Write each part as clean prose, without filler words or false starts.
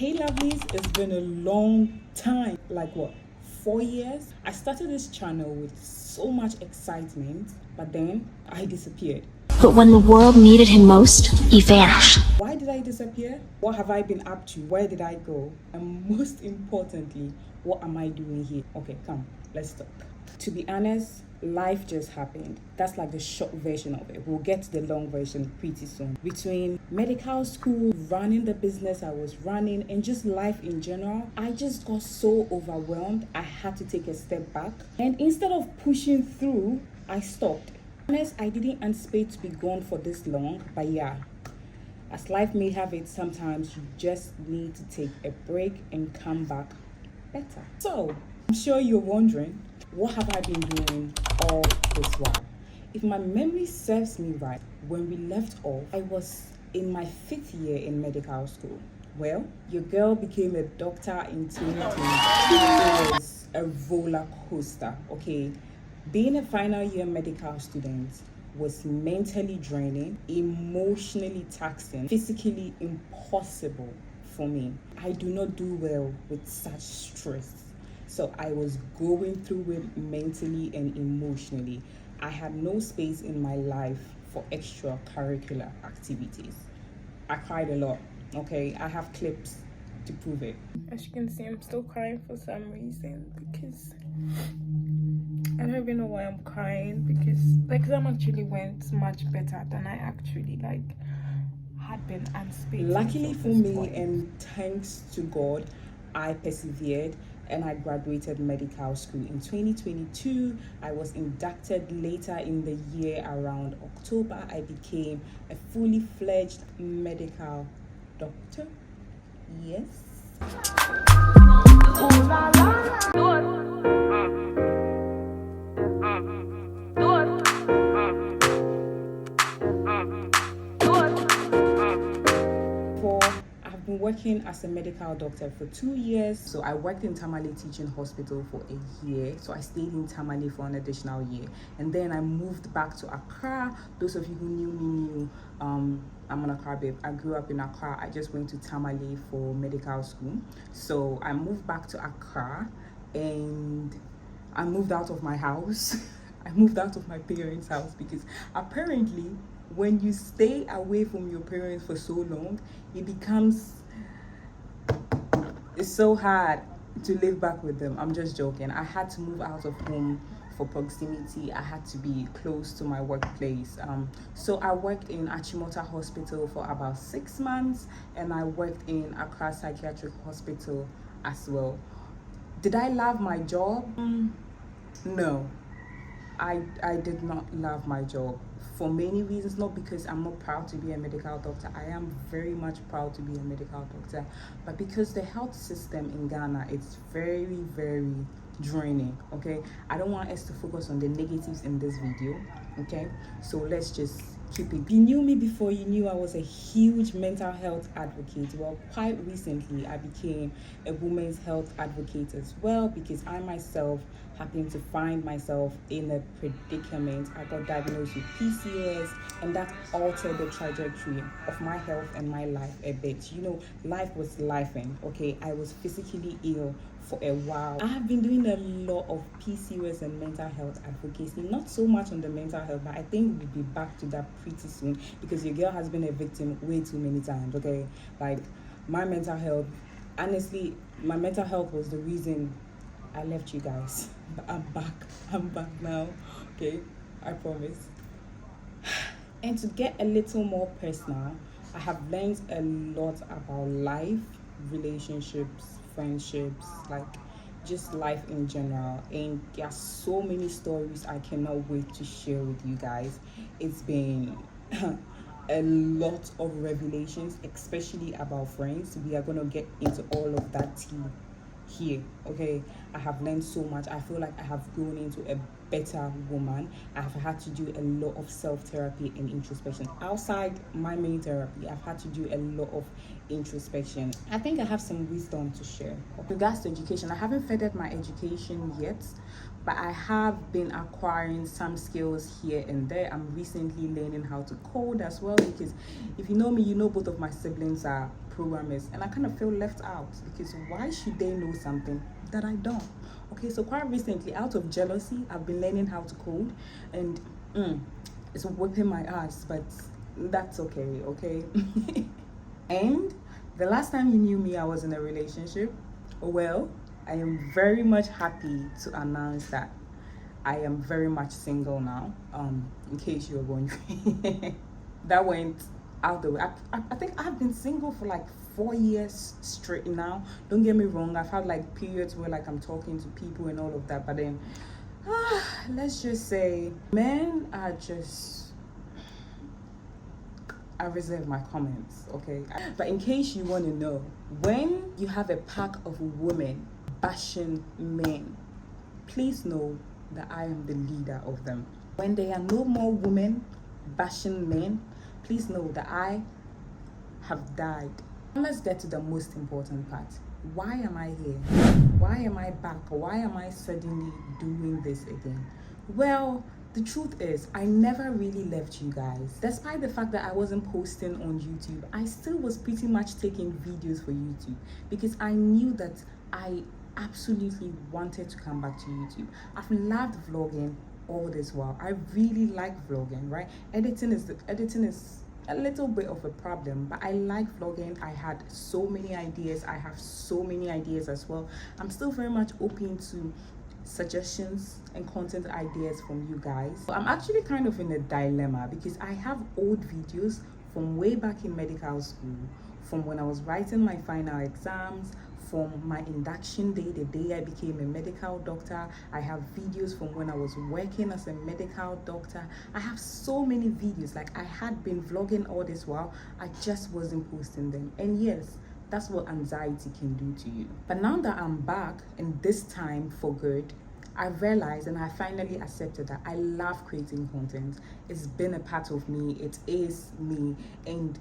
Hey lovelies, it's been a long time, like what, 4 years? I started this channel with so much excitement, but then I disappeared. But when the world needed him most, he vanished. Why did I disappear? What have I been up to? Where did I go? And most importantly, what am I doing here? Okay, come, let's talk. To be honest, life just happened. That's like the short version of it. We'll get to the long version pretty soon. Between medical school, running the business I was running, and just life in general, I just got so overwhelmed. I had to take a step back. And instead of pushing through, I stopped. Honest, I didn't anticipate to be gone for this long, but yeah, as life may have it, sometimes you just need to take a break and come back better. So, I'm sure you're wondering, what have I been doing all this while? If my memory serves me right, when we left off, I was in my 5th year in medical school. Well, your girl became a doctor in 2022. It was a roller coaster, okay? Being a final year medical student was mentally draining, emotionally taxing, physically impossible for me. I do not do well with such stress. So I was going through it mentally and emotionally. I had no space in my life for extracurricular activities. I cried a lot, okay? I have clips to prove it. As you can see, I'm still crying for some reason because I don't even know why I'm crying, because the exam actually went much better than I actually had been anticipating. Luckily for me, and thanks to God, I persevered and I graduated medical school in 2022. I was inducted later in the year around October. I became a fully fledged medical doctor. Yes. Working as a medical doctor for 2 years. So I worked in Tamale Teaching Hospital for a year. So I stayed in Tamale for an additional year. And then I moved back to Accra. Those of you who knew me knew I'm an Accra babe. I grew up in Accra. I just went to Tamale for medical school. So I moved back to Accra and I moved out of my house. I moved out of my parents' house because apparently when you stay away from your parents for so long, it's so hard to live back with them. I'm just joking. I had to move out of home for proximity. I had to be close to my workplace. So I worked in Achimota Hospital for about 6 months, and I worked in Accra Psychiatric Hospital as well. Did I love my job? No, I did not love my job. For many reasons, not because I'm not proud to be a medical doctor. I am very much proud to be a medical doctor, but because the health system in Ghana is very, very draining, okay? I don't want us to focus on the negatives in this video, okay? So let's just keep it. You knew me before you knew I was a huge mental health advocate. Well, quite recently, I became a women's health advocate as well, because I myself happened to find myself in a predicament. I got diagnosed with PCOS, and that altered the trajectory of my health and my life a bit. You know, life was lifing, okay? I was physically ill for a while. I have been doing a lot of PCOS and mental health advocacy, not so much on the mental health, but I think we'll be back to that pretty soon, because your girl has been a victim way too many times, okay? Like, my mental health, honestly, my mental health was the reason I left you guys. But I'm back now, okay? I promise. And to get a little more personal, I have learned a lot about life, relationships, friendships, like just life in general. And there are so many stories I cannot wait to share with you guys. It's been a lot of revelations, especially about friends. We are gonna get into all of that tea here, okay? I have learned so much. I feel like I have grown into a better woman. I have had to do a lot of self-therapy and introspection. Outside my main therapy, I've had to do a lot of introspection. I think I have some wisdom to share. With regards to education, I haven't furthered my education yet, but I have been acquiring some skills here and there. I'm recently learning how to code as well, because if you know me, you know both of my siblings are program is, and I kind of feel left out because why should they know something that I don't? Okay, so quite recently, out of jealousy, I've been learning how to code, and it's whipping my ass, but that's okay. And the last time you knew me, I was in a relationship. Well, I am very much happy to announce that I am very much single now. In case you were wondering, that went out the way. I think I've been single for like 4 years straight now. Don't get me wrong, I've had like periods where like I'm talking to people and all of that, but then let's just say men are just, I reserve my comments, okay? But in case you want to know, when you have a pack of women bashing men, please know that I am the leader of them. When there are no more women bashing men, please know that I have died. Let's get to the most important part. Why am I here? Why am I back? Why am I suddenly doing this again? Well, the truth is, I never really left you guys. Despite the fact that I wasn't posting on YouTube, I still was pretty much taking videos for YouTube because I knew that I absolutely wanted to come back to YouTube. I've loved vlogging all this while. I really like vlogging, right? Editing is a little bit of a problem, but I like vlogging. I had so many ideas. I have so many ideas as well. I'm still very much open to suggestions and content ideas from you guys. So I'm actually kind of in a dilemma because I have old videos from way back in medical school, from when I was writing my final exams, from my induction day, the day I became a medical doctor. I have videos from when I was working as a medical doctor. I have so many videos. Like, I had been vlogging all this while, I just wasn't posting them. And yes, that's what anxiety can do to you. But now that I'm back, and this time for good, I realized and I finally accepted that I love creating content. It's been a part of me. It is me. And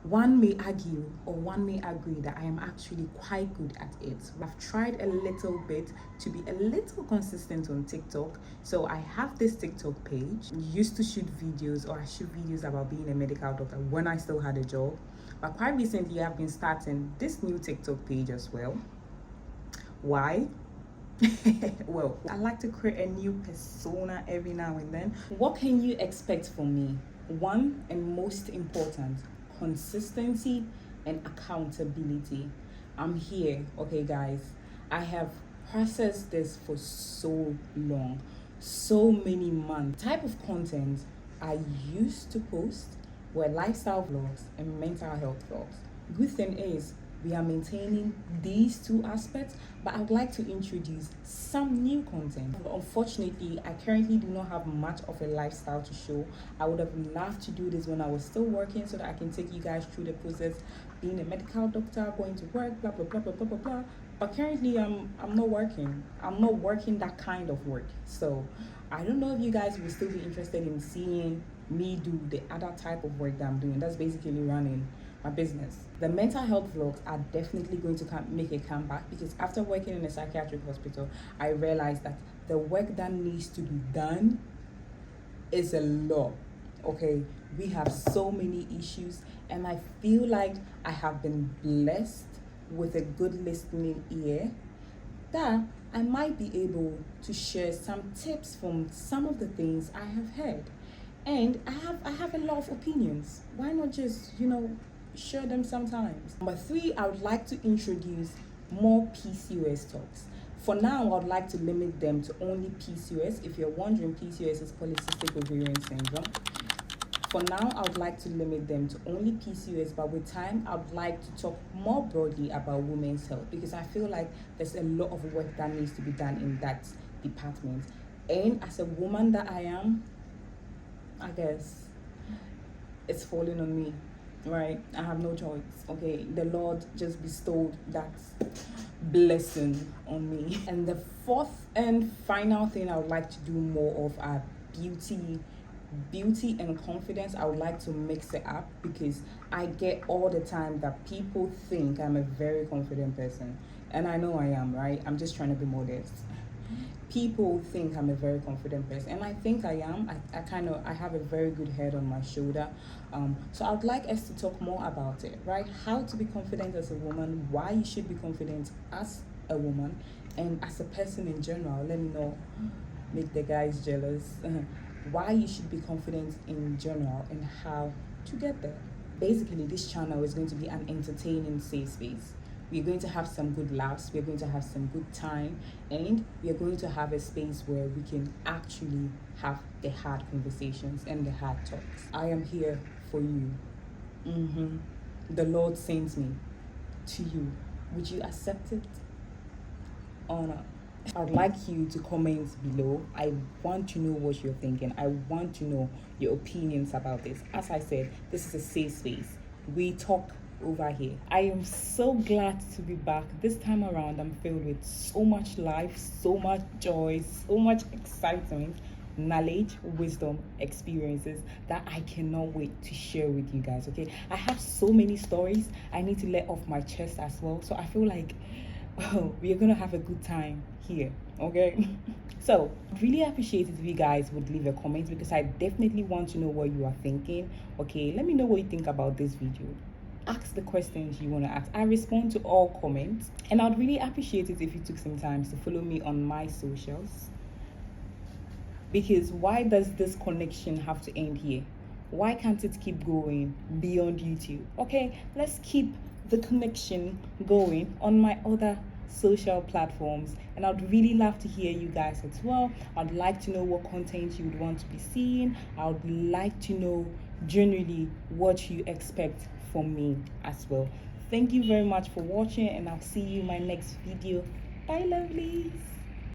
one may argue or one may agree that I am actually quite good at it. I've tried a little bit to be a little consistent on TikTok. So I have this TikTok page. I used to shoot videos, or I shoot videos about being a medical doctor when I still had a job. But quite recently, I've been starting this new TikTok page as well. Why? Well, I like to create a new persona every now and then. What can you expect from me? One, and most important, consistency and accountability. I'm here, okay guys. I have processed this for so long, so many months. Type of content I used to post were lifestyle vlogs and mental health vlogs. Good thing is, we are maintaining these two aspects, but I would like to introduce some new content. Unfortunately, I currently do not have much of a lifestyle to show. I would have loved to do this when I was still working so that I can take you guys through the process, being a medical doctor, going to work, blah, blah, blah, blah, blah, blah, blah. But currently, I'm not working. I'm not working that kind of work. So I don't know if you guys will still be interested in seeing me do the other type of work that I'm doing. That's basically running my business. The mental health vlogs are definitely going to make a comeback because after working in a psychiatric hospital, I realized that the work that needs to be done is a lot. Okay, we have so many issues, and I feel like I have been blessed with a good listening ear that I might be able to share some tips from some of the things I have heard. And I have a lot of opinions. Why not just, share them sometimes? Number 3, I would like to introduce more PCOS talks. For now, I would like to limit them to only PCOS. If you're wondering, PCOS is polycystic ovarian syndrome. For now, I would like to limit them to only PCOS, but with time, I would like to talk more broadly about women's health because I feel like there's a lot of work that needs to be done in that department. And as a woman that I am, I guess it's falling on me, right? I have no choice, okay? The Lord just bestowed that blessing on me. And the 4th and final thing I would like to do more of are beauty and confidence. I would like to mix it up because I get all the time that people think I'm a very confident person, and I know I am, right? I'm just trying to be modest. People think I'm a very confident person, and I think I am. I have a very good head on my shoulder. So I'd like us to talk more about it, right? How to be confident as a woman, why you should be confident as a woman, and as a person in general. Let me know, make the guys jealous. Why you should be confident in general and how to get there. Basically, this channel is going to be an entertaining safe space. We're going to have some good laughs, we're going to have some good time, and we're going to have a space where we can actually have the hard conversations and the hard talks. I am here for you. The Lord sends me to you. Would you accept it or not? I'd like you to comment below. I want to know what you're thinking. I want to know your opinions about this. As I said, this is a safe space. We talk over here. I am so glad to be back. This time around, I'm filled with so much life, so much joy, so much excitement, knowledge, wisdom, experiences that I cannot wait to share with you guys. Okay, I have so many stories I need to let off my chest as well. So I feel like we are gonna have a good time here, okay? So really appreciate it if you guys would leave a comment, because I definitely want to know what you are thinking. Okay, let me know what you think about this video. Ask the questions you want to ask. I respond to all comments, and I'd really appreciate it if you took some time to follow me on my socials, because why does this connection have to end here? Why can't it keep going beyond YouTube? Okay, let's keep the connection going on my other social platforms, and I'd really love to hear you guys as well. I'd like to know what content you would want to be seeing. I would like to know generally what you expect from me as well. Thank you very much for watching, and I'll see you in my next video. Bye, lovelies.